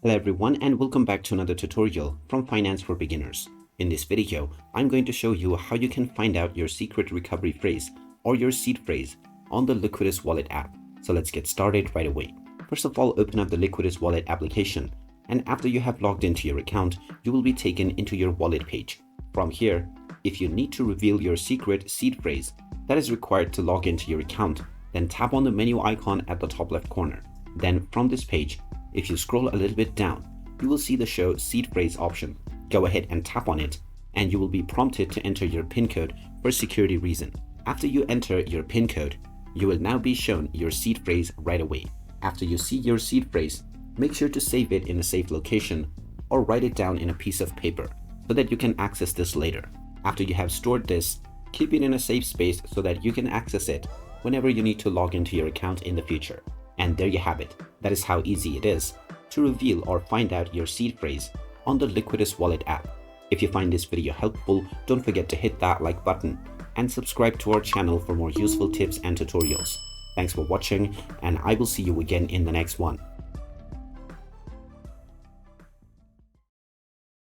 Hello everyone and welcome back to another tutorial from Finance for Beginners. In this video, I'm going to show you how you can find out your secret recovery phrase or your seed phrase on the Liquidus Wallet app. So let's get started right away. First of all, open up the Liquidus Wallet application, and after you have logged into your account, you will be taken into your wallet page. From here, if you need to reveal your secret seed phrase that is required to log into your account, then tap on the menu icon at the top left corner. Then from this page, if you scroll a little bit down, you will see the show seed phrase option. Go ahead and tap on it, and you will be prompted to enter your PIN code for security reason. After you enter your PIN code, you will now be shown your seed phrase right away. After you see your seed phrase, make sure to save it in a safe location or write it down in a piece of paper so that you can access this later. After you have stored this, keep it in a safe space so that you can access it whenever you need to log into your account in the future. And there you have it. That is how easy it is to reveal or find out your seed phrase on the Liquidus Wallet app. If you find this video helpful, don't forget to hit that like button and subscribe to our channel for more useful tips and tutorials. Thanks for watching, and I will see you again in the next one.